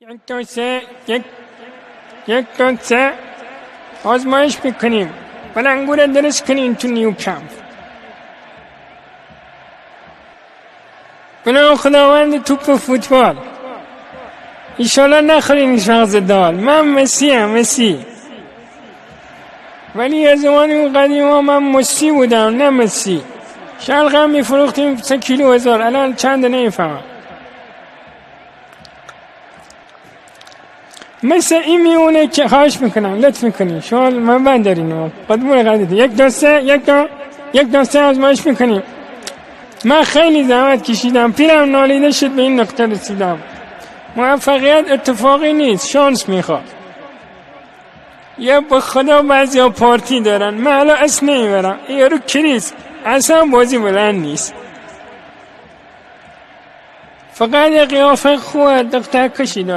یک دو سه یک دو سه آزمایش میکنیم بلنگو را درست کنیم تو نیو کمپ. بنام خداوند توپ فوتبال ایشالا نخورین این شخص دال. من مسی ولی از زمان اون قدیم ها من مسی بودم نه مسی. شلغم میفروختیم 3 کیلو هزار، الان چند نمیفهمم. مثل این میونه که خواهش میکنم لطف میکنیم شما من بندارین قدمون قدید یک دو سه آزمایش میکنیم. من خیلی زحمت کشیدم، پیرم نالیده شد به این نقطه رسیدم. موفقیت اتفاقی نیست، شانس میخواد. یا به خدا بعضی ها پارتی دارن، من حالا اصلا نمیبرم. یارو کریس اصلا بازی بلند نیست، فقط یه قیافه خوبه، دختر کشی داره.